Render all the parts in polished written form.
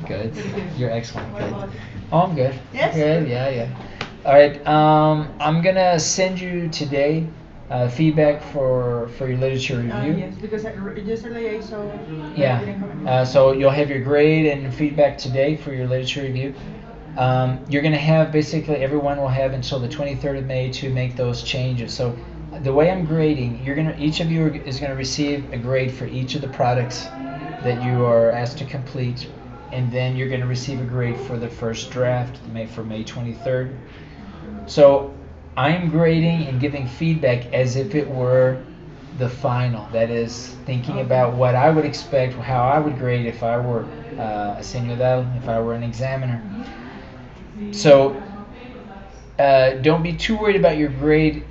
Good. Pretty good. You're excellent. What Good. about you? Oh, I'm good. Yes? Good. Yeah, yeah. All right. I'm gonna send you today feedback for your literature review. Yes, because yesterday I saw that I Yeah. didn't have anything. So you'll have your grade and feedback today for your literature review. You're going to have basically everyone will have until the 23rd of May to make those changes. So the way I'm grading, each of you is going to receive a grade for each of the products that you are asked to complete, and then you're going to receive a grade for the first draft for May 23rd. So I'm grading and giving feedback as if it were the final. That is, thinking about what I would expect, how I would grade if I were a señorita, if I were an examiner. So don't be too worried about your grade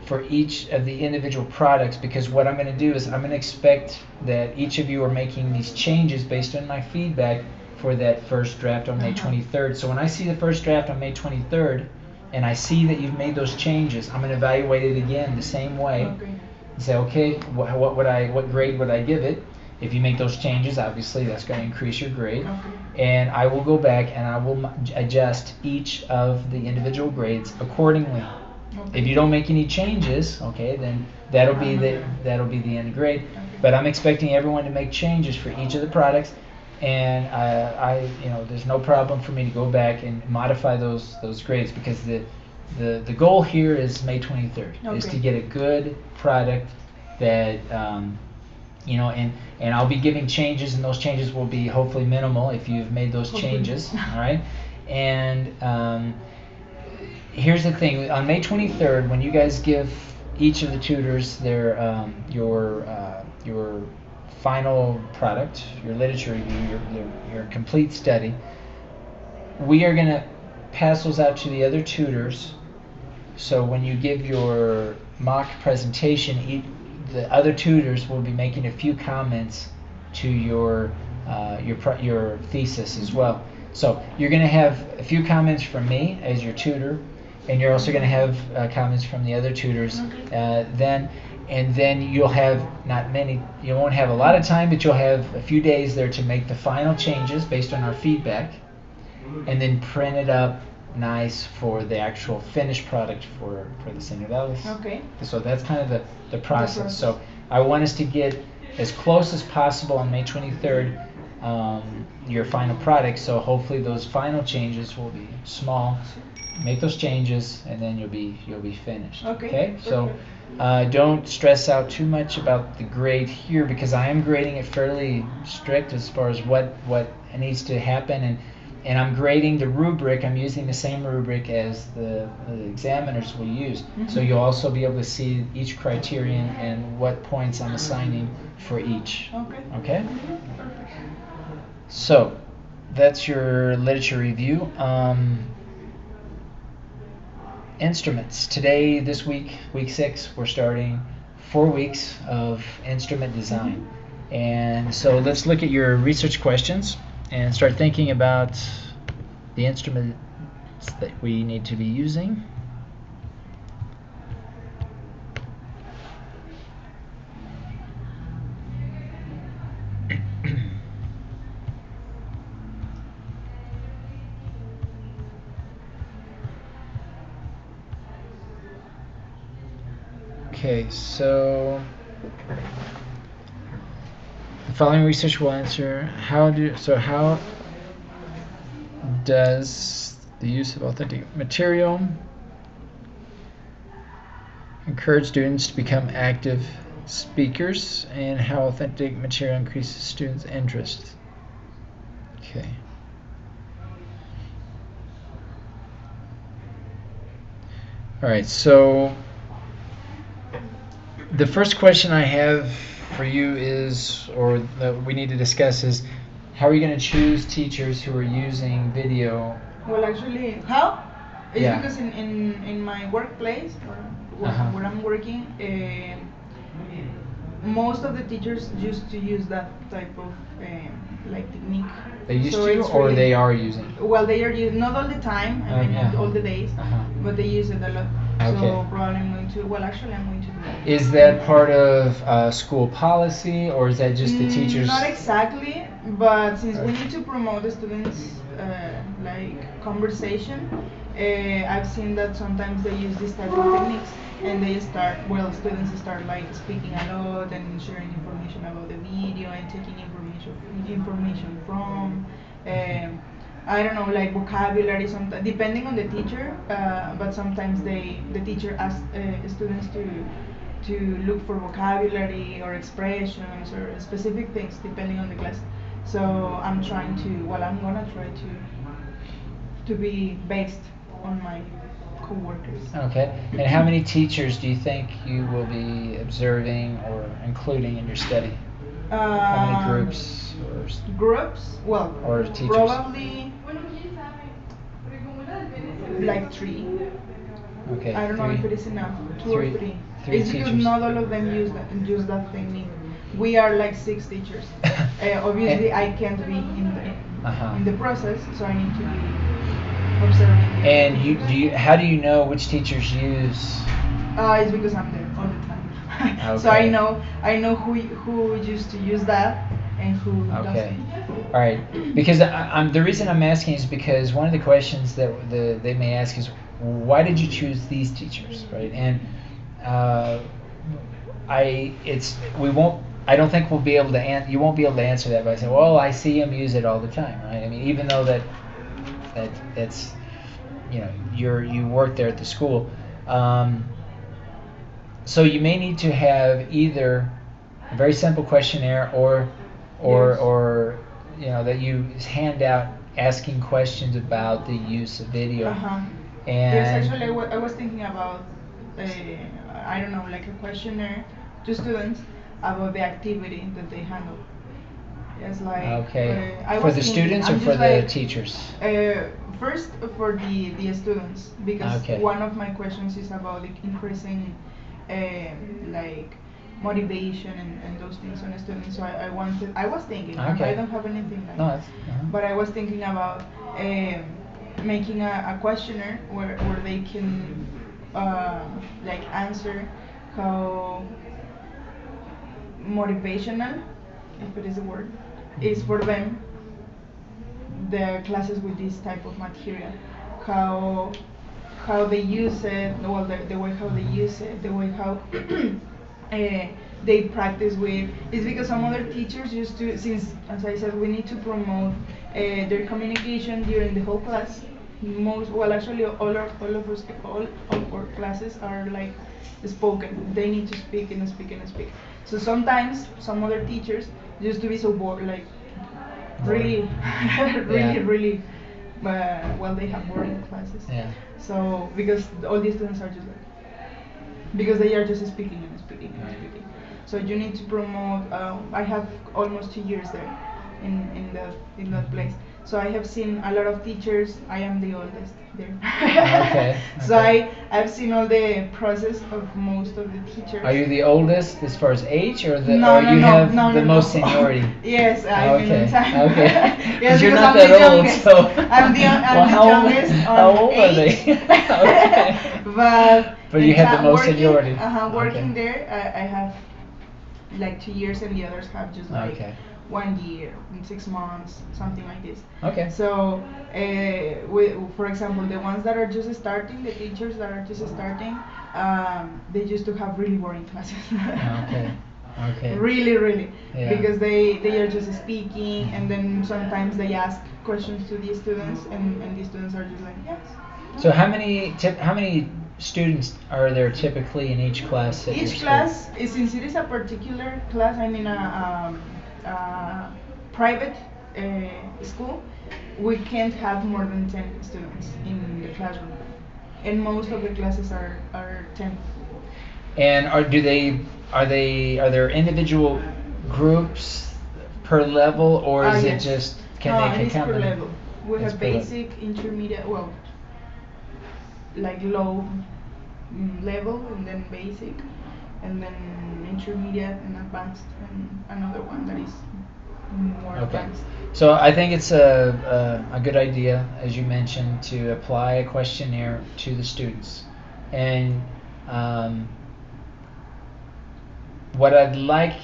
for each of the individual products, because what I'm going to do is I'm going to expect that each of you are making these changes based on my feedback for that first draft on May 23rd. So when I see the first draft on May 23rd and I see that you've made those changes, I'm going to evaluate it again the same way and say, okay, what grade would I give it? If you make those changes, obviously that's going to increase your grade. And I will go back and I will adjust each of the individual grades accordingly. If you don't make any changes, okay, then that'll be the end grade. But I'm expecting everyone to make changes for each of the products, and there's no problem for me to go back and modify those grades, because the goal here is May 23rd is to get a good product that and I'll be giving changes, and those changes will be hopefully minimal if you've made those changes. All right. And here's the thing: on May 23rd, when you guys give each of the tutors their your final product, your literature review, your complete study, we are going to pass those out to the other tutors. So when you give your mock presentation, the other tutors will be making a few comments to your thesis as well. So you're going to have a few comments from me as your tutor, and you're also going to have comments from the other tutors. Then you'll have not many. You won't have a lot of time, but you'll have a few days there to make the final changes based on our feedback, and then print it up nice for the actual finished product for the señoritas. Okay. So that's kind of the process. So I want us to get as close as possible on May 23rd your final product. So hopefully those final changes will be small. Make those changes, and then you'll be finished. Okay. So don't stress out too much about the grade here, because I am grading it fairly strict as far as what needs to happen, and I'm grading the rubric. I'm using the same rubric as the examiners will use. So you'll also be able to see each criterion and what points I'm assigning for each. Okay? So that's your literature review. Instruments. Today, this week, week 6, we're starting 4 weeks of instrument design. And so let's look at your research questions and start thinking about the instruments that we need to be using. Okay, so the following research will answer how does the use of authentic material encourage students to become active speakers, and how authentic material increases students' interest. Okay. All right, so the first question I have for you is, or that we need to discuss, is how are you going to choose teachers who are using video? Well, actually, how? It's Yeah. because in my workplace, where I'm working, most of the teachers used to use that type of technique. They used So to, it's or really- they are using? Well, they are using, not all the time, not all the days, but they use it a lot. Okay. So probably I'm going to, well, actually I'm going to do that. Is that part of school policy, or is that just the teachers? Not exactly. But since we need to promote the students like conversation, I've seen that sometimes they use this type of techniques and they start, well, students start like speaking a lot and sharing information about the video and taking information from. I don't know, like vocabulary, sometimes depending on the teacher, but sometimes the teacher asks students to look for vocabulary or expressions or specific things depending on the class. So I'm trying to, well, I'm gonna try to be based on my coworkers. Okay. And how many teachers do you think you will be observing or including in your study? How many groups or Groups? Well, or teachers? probably like 3. Okay. I don't know if it is enough. 2 or 3. Three It's because teachers. not all of them use that technique. We are like 6 teachers. Obviously, I can't be in the process, so I need to be observing. And how do you know which teachers use? It's because I'm there all the time. So Okay. I know who used to use that and who Okay. doesn't. All right. Because the reason I'm asking is because one of the questions that they may ask is, why did you choose these teachers, right? And I don't think we'll be able to you won't be able to answer that by saying, well, I see them use it all the time, right? I mean, even though that's you work there at the school, so you may need to have either a very simple questionnaire or that you hand out asking questions about the use of video. And yes, actually, I was thinking about I don't know, like a questionnaire to students about the activity that they handle. Yes, like okay, I for was the thinking, students I'm or for just the like, teachers? First for the students, because Okay. one of my questions is about increasing like motivation and those things on students. So I was thinking, Okay. I don't have anything like No, that, that's, but I was thinking about making a questionnaire where they can like answer how motivational, if it is a word, is for them the classes with this type of material, how they use it, well, the way how they use it, the way how they practice with. It's because some other teachers used to, since as I said, we need to promote their communication during the whole class. Actually, all of our classes are like spoken. They need to speak and speak and speak. So sometimes some other teachers used to be so bored, like really, really. Well, they have boring classes. Yeah. So because all the students are just like, because they are just speaking and speaking and speaking. So you need to promote. I have almost 2 years there, in that place. So I have seen a lot of teachers. I am the oldest there. Okay. So I've seen all the process of most of the teachers. Are you the oldest as far as age, or the No, or no, you no, have no, the no, most no. seniority? Yes, I'm Okay. in time. Okay. Yes, you're because not I'm that the old, youngest. so I'm well, the youngest on how old are they? age. Okay. But you have the most working, seniority. Working Okay. there, I have like 2 years, and the others have just like Okay. 1 year, 6 months, something like this. Okay. So, for example, the ones that are just starting, the teachers that are just starting, they used to have really boring classes. Okay. Okay. Really, really, Yeah. because they are just speaking, and then sometimes they ask questions to the students, and the students are just like, yes. So how many students are there typically in each class at your Each school? class, since it is a particular class, I mean private school, we can't have more than 10 students in the classroom, and most of the classes are 10. And are there individual groups per level, or is it Yes. just No, can they it's come per in? level. We It's have per level. basic, intermediate, well, like low level, and then basic, and then intermediate and advanced, and another one that is more Okay. advanced. So I think it's a good idea, as you mentioned, to apply a questionnaire to the students. And what I'd like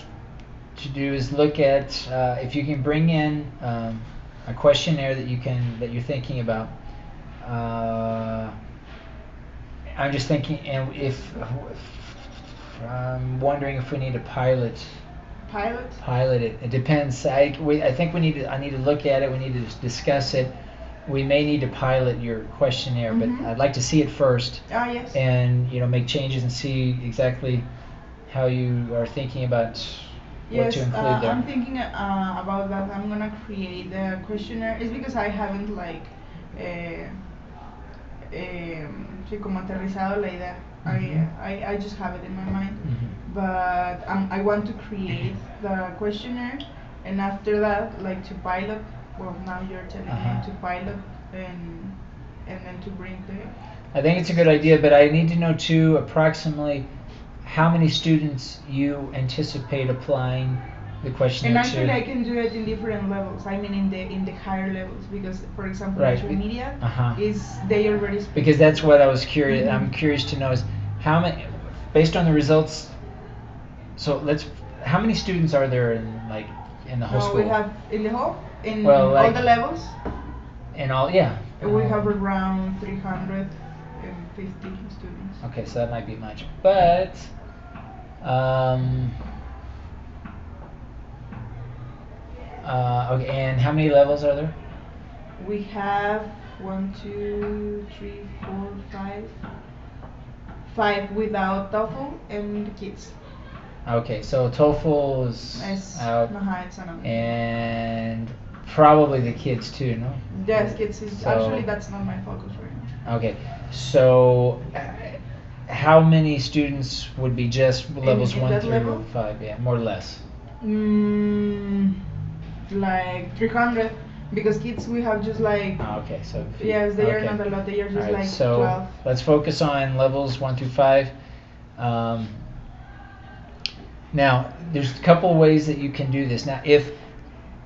to do is look at if you can bring in a questionnaire that you're thinking about. I'm just thinking, and if I'm wondering if we need to pilot it. It depends. I think I need to look at it. We need to discuss it. We may need to pilot your questionnaire, but I'd like to see it first. Yes. And make changes and see exactly how you are thinking about what to include there. I'm thinking about that. I'm gonna create the questionnaire. It's because I haven't sí, como aterrizado la idea. I just have it in my mind, but I want to create the questionnaire, and after that, to pilot. Well, now you're telling me to pilot and then to bring the. I think it's a good idea, but I need to know too approximately how many students you anticipate applying the questionnaire and actually to. I can do it in different levels. I mean in the higher levels, because for example social media is they already speak. Because that's what I was curious. I'm curious to know is how many, based on the results. So how many students are there in the whole school? We have in the whole all the levels. In all, We have around 350 students. Okay, so that might be much, but. Okay, and how many levels are there? We have 1, 2, 3, 4, 5 without TOEFL and kids. Okay, so TOEFL is out, it's on. and probably the kids too, no? Yes, kids is actually that's not my focus right now. Okay, so how many students would be just levels in 1 through level? 5? Yeah, more or less. Like 300, because kids we have just okay, so yes, they are not a lot. They are just so 12. Let's focus on levels 1 through 5. Now, there's a couple of ways that you can do this. Now, if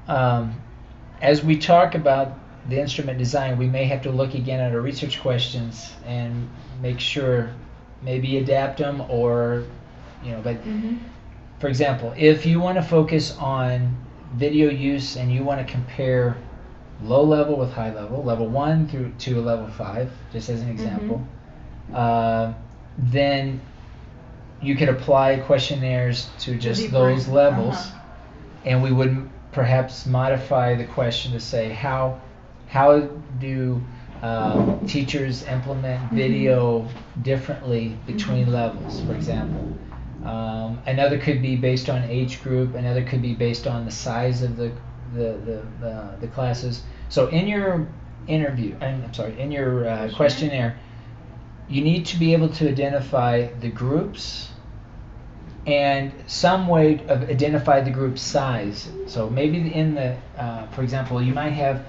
as we talk about the instrument design, we may have to look again at our research questions and make sure, maybe adapt them, or but for example, if you want to focus on video use and you want to compare low level with high level, level 1 through to level 5, just as an example, then you could apply questionnaires to just those levels, and we would perhaps modify the question to say how do teachers implement video differently between levels, for example. Another could be based on age group. Another could be based on the size of the classes. So in your questionnaire, you need to be able to identify the groups and some way of identify the group size. So maybe in the, for example, you might have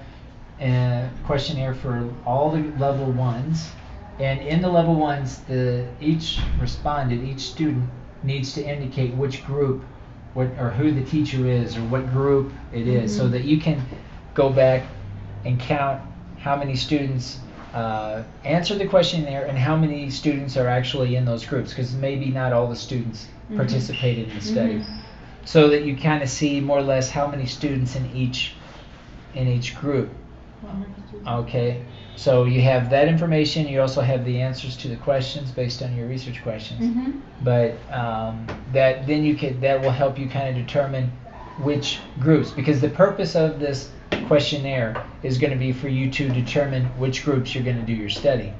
a questionnaire for all the level 1s, and in the level 1s, each student needs to indicate which group, or who the teacher is, or what group it is, so that you can go back and count how many students answer the questionnaire and how many students are actually in those groups, because maybe not all the students participated in the study, so that you kind of see more or less how many students in each group. Okay, so you have that information. You also have the answers to the questions based on your research questions. But that will help you kind of determine which groups, because the purpose of this questionnaire is going to be for you to determine which groups you're going to do your study.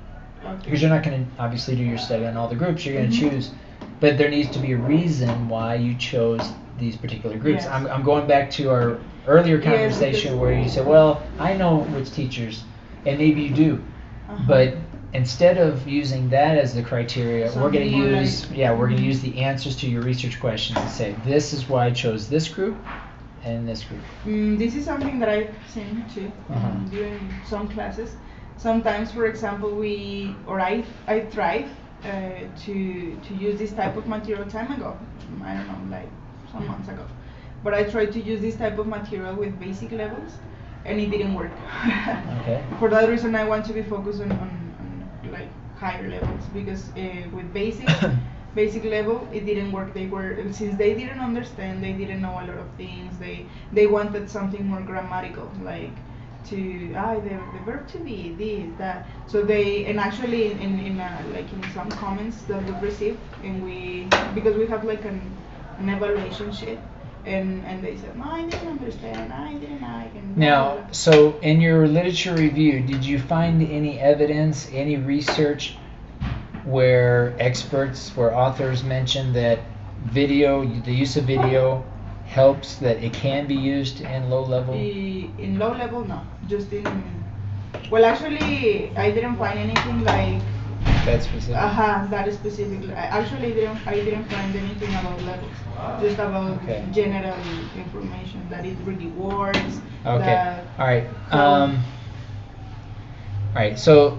Because you're not going to obviously do your study on all the groups. You're going to choose, but there needs to be a reason why you chose these particular groups. Yes. I'm going back to our earlier conversation where you said, well, I know which teachers, and maybe you do, but instead of using that as the criteria, we're going to use the answers to your research questions and say, this is why I chose this group and this group. This is something that I've seen too during some classes. Sometimes, for example, I tried to use this type of material time ago. I don't know, like some months ago. But I tried to use this type of material with basic levels, and it didn't work. Okay. For that reason, I want to be focused on like higher levels, because with basic, basic level, it didn't work. They were, since they didn't understand, they didn't know a lot of things. They wanted something more grammatical, like the verb to be, this, that. So they, and actually in like in some comments that we received, and we, because we have like an evaluation sheet, and they said, no, I didn't understand, I didn't like, and blah, blah, Now, blah. so in your literature review, did you find any evidence, any research where authors mentioned that video, the use of video helps, that it can be used in low level? In low level, no. Just in, well, actually, I didn't find anything like That specific? that is specifically. I didn't find anything about levels. Just about Okay. general information that it really works. Okay. All right. How- All right. So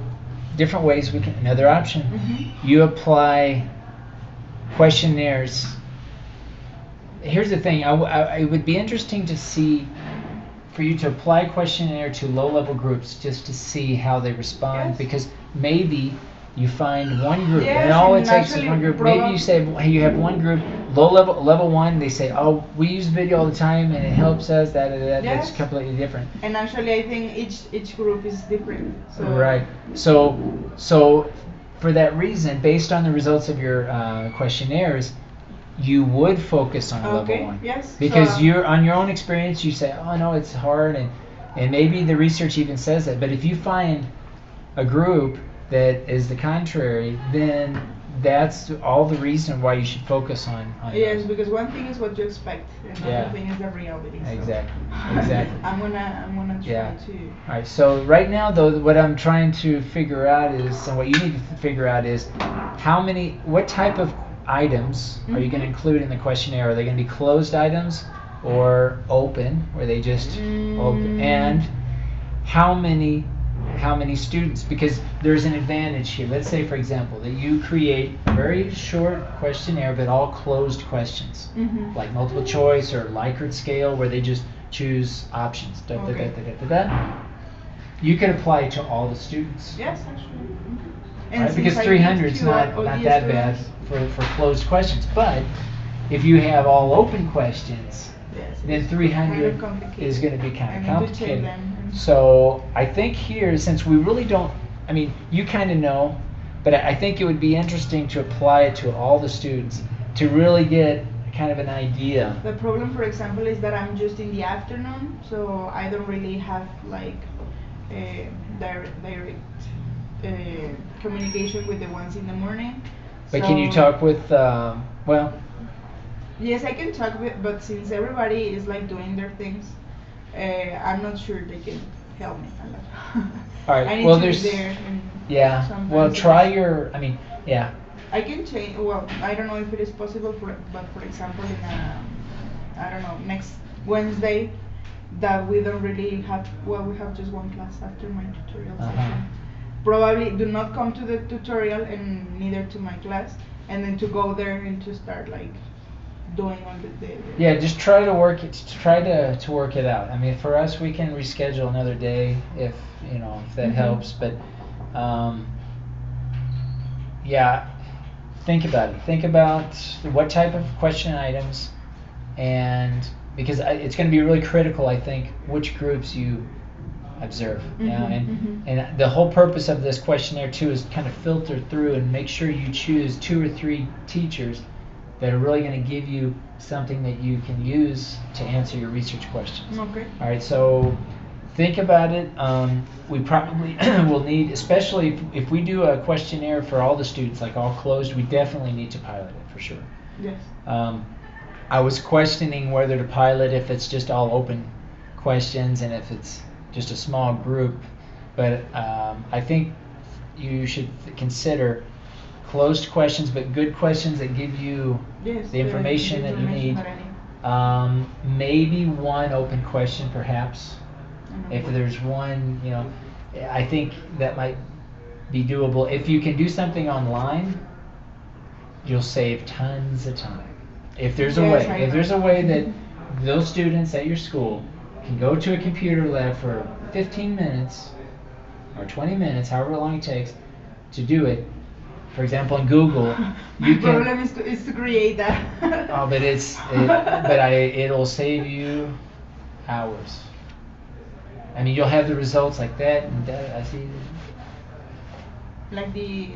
different ways we can. Another option. Mhm. You apply questionnaires. Here's the thing. It would be interesting to see, for you to apply questionnaire to low-level groups just to see how they respond, Yes. because maybe you find one group, Yes, and all it and takes is actually one group. Maybe you say, hey, you have one group, level one, they say, oh, we use video all the time and it helps us. That's Yes. completely different. And actually, I think each group is different. So. Right. So for that reason, based on the results of your questionnaires, you would focus on level Okay, one. yes. Because So- you're on your own experience, you say, oh no, it's hard, and maybe the research even says that. But if you find a group that is the contrary, then that's all the reason why you should focus on Yes, those. because one thing is what you expect, and Yeah. another thing is the reality. So. Exactly. I'm gonna try Yeah. to. All right. So right now, though, what I'm trying to figure out is, and what you need to figure out is, what type of items are you going to Mhm. include in the questionnaire? Are they going to be closed items or open, where they just open? And how many students? Because there's an advantage here. Let's say, for example, that you create a very short questionnaire, but all closed questions, Mhm. like multiple choice or Likert scale, where they just choose options. Okay. You could apply it to all the students. Yes, actually. Mhm. Right? since Because I 300 is did not QA that bad for closed questions. But if you have all open questions, Yes, then it's 300 kind of complicated. is going to be kind I of need to check complicated. them and- So I think here, since we really don't, I mean, you kind of know, but I think it would be interesting to apply it to all the students to really get kind of an idea. The problem, for example, is that I'm just in the afternoon, so I don't really have like direct communication with the ones in the morning. But can you So- talk with, well, Yes, I can talk with, but since everybody is like doing their things, I'm not sure they can help me a lot. all right, I need well, to there's, be there. And yeah, sometimes well, it's- try your, I mean, yeah. I can change. Well, I don't know if it is possible, but for example, I don't know, next Wednesday, that we don't really have. Well, we have just one class after my tutorial session. Probably do not come to the tutorial and neither to my class, and then to go there and to start like doing all the Yeah, just try to work it. Try to work it out. I mean, for us, we can reschedule another day if if that Mhm. helps. But yeah, think about it. Think about what type of question items, and because it's going to be really critical, I think, which groups you observe. And the whole purpose of this questionnaire too is kind of filter through and make sure you choose 2 or 3 teachers that are really going to give you something that you can use to answer your research questions. Okay. All right, so think about it. We probably will need, especially if we do a questionnaire for all the students, like all closed, we definitely need to pilot it for sure. Yes. I was questioning whether to pilot if it's just all open questions and if it's just a small group, but I think you should consider closed questions, but good questions that give you Yes, the information that you need. that I need. Maybe one open question, perhaps. If there's one, I think that might be doable. If you can do something online, you'll save tons of time. If there's a Yes, way, I if know. there's a way that those students at your school can go to a computer lab for 15 minutes or 20 minutes, however long it takes to do it, For example, in Google, you My can. problem is to create that. Oh, but it'll save you hours. I mean, you'll have the results like that, and that. I see. Like the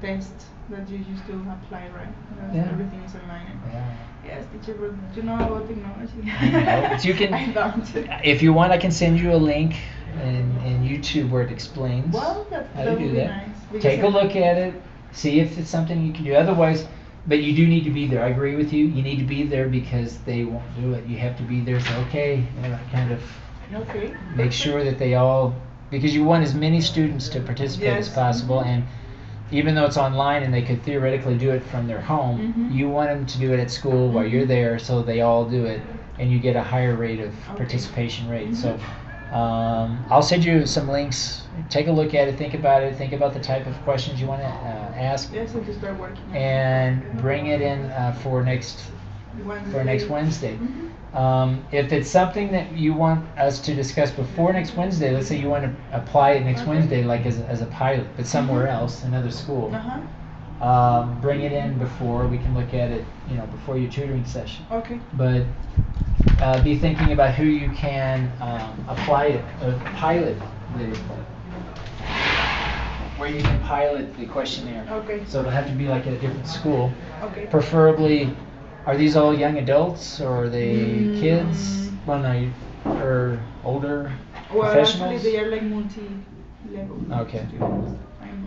test that you used to apply, right? Because Yeah. everything is online. Yeah. Yes, teacher, but you know about technology. I know, but you can. I don't. If you want, I can send you a link in YouTube where it explains Well, how that to would do be that. nice. Because Take a I- look at it, see if it's something you can do. Otherwise, but you do need to be there. I agree with you. You need to be there because they won't do it. You have to be there. So okay, kind of Okay. make sure that they all, because you want as many students to participate as Yes. possible, and even though it's online and they could theoretically do it from their home, Mhm. you want them to do it at school while you're there, so they all do it, and you get a higher rate of participation rate. So I'll send you some links. Take a look at it, think about it, think about the type of questions you want to ask, Yes, and to start working. on it. and bring it in for next Wednesday. Mhm. If it's something that you want us to discuss before next Wednesday, let's say you want to apply it next Okay. Wednesday, like as a pilot, but somewhere else, another school. Uh-huh. Bring it in before we can look at it, before your tutoring session. Okay. But be thinking about who you can apply it, pilot where you can pilot the questionnaire. Okay. So it'll have to be like at a different school. Okay. Preferably, are these all young adults or are they kids? Mm. Well, no, or older Well, professionals? actually, they are like multi-level Okay. students.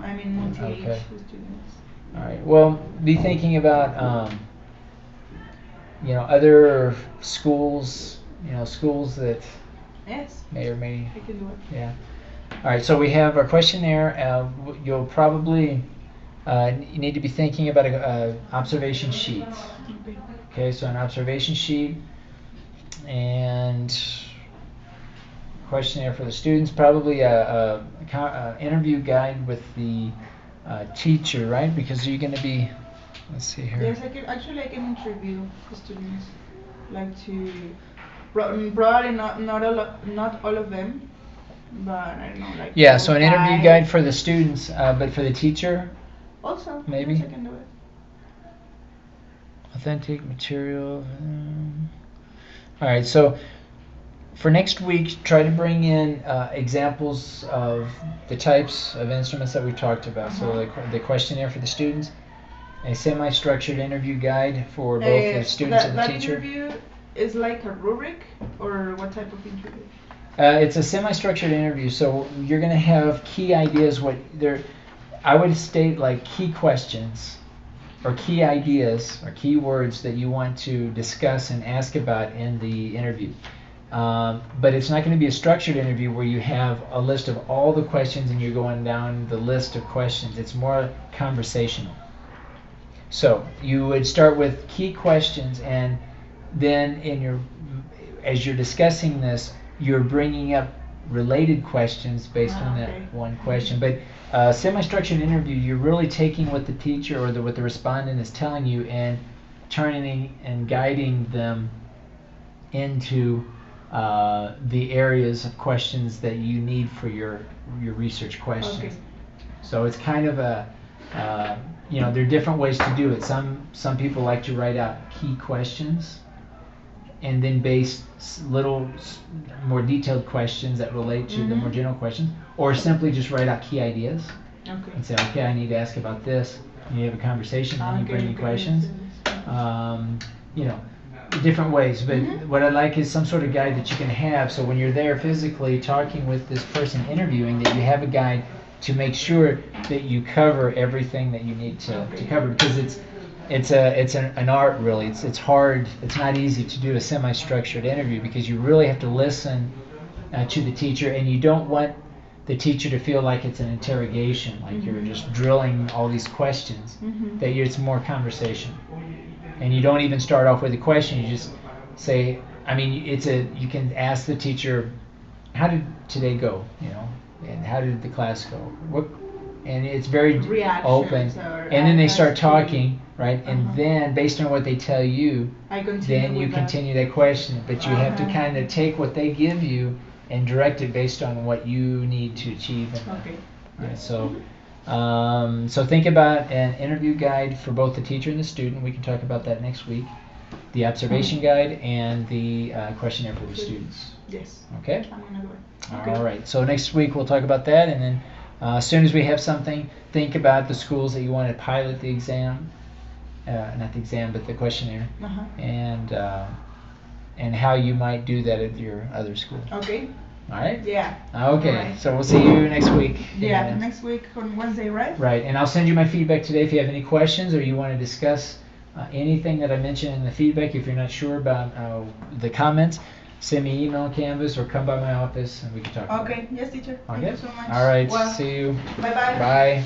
I mean multi-age Okay. students. All right. Well, be thinking about other schools. Schools that Yes. may or may. I can do it. Yeah. All right. So we have our questionnaire. You'll probably you need to be thinking about a observation sheet. Okay. Okay. So an observation sheet and questionnaire for the students. Probably a interview guide with the teacher, right? Because you're going to be. Let's see here. Yes, I can interview the students, like to probably not all of them, but I don't know, like Yeah, so an interview 5. guide for the students, but for the teacher, Also, maybe? yes, I can do it. authentic material. All right, so for next week, try to bring in examples of the types of instruments that we talked about. So the questionnaire for the students, a semi-structured interview guide for both the students and the that teacher. interview is like a rubric, or what type of interview? It's a semi-structured interview, so you're going to have key ideas. I would state like key questions, or key ideas, or key words that you want to discuss and ask about in the interview. But it's not going to be a structured interview where you have a list of all the questions and you're going down the list of questions. It's more conversational. So you would start with key questions, and then as you're discussing this, you're bringing up related questions based on that one question. But semi-structured interview, you're really taking what the teacher or what the respondent is telling you and turning and guiding them into the areas of questions that you need for your research questions. Okay. So it's kind of there are different ways to do it. Some people like to write out key questions and then base little more detailed questions that relate to the more general questions, or simply just write out key ideas and say, okay, I need to ask about this. And you have a conversation, and you bring in questions. Different ways, but what I like is some sort of guide that you can have, so when you're there physically talking with this person interviewing, that you have a guide to make sure that you cover everything that you need to cover, because it's an art, really. It's hard. It's not easy to do a semi-structured interview because you really have to listen to the teacher, and you don't want the teacher to feel like it's an interrogation, like you're just drilling all these questions. That it's more conversation. And you don't even start off with a question. You just say, you can ask the teacher, how did today go? And how did the class go? And it's very Reactions open. And then they start talking, right? And then based on what they tell you, then you continue that question. But you have to kind of take what they give you and direct it based on what you need to achieve. So So think about an interview guide for both the teacher and the student. We can talk about that next week. The observation guide and the questionnaire for the students. Yes. Okay? I'm gonna do it. All right. So next week we'll talk about that, and then as soon as we have something, think about the schools that you want to pilot the exam, not the exam, but the questionnaire, and how you might do that at your other school. Okay. All right? Yeah. Okay. Right. So we'll see you next week. Yeah, And- next week on Wednesday, right? Right, and I'll send you my feedback today if you have any questions or you want to discuss anything that I mentioned in the feedback. If you're not sure about the comments, send me an email on Canvas or come by my office and we can talk about it. Okay, yes, teacher. Thank Okay? you so much. All right, Well, see you. bye-bye. Bye.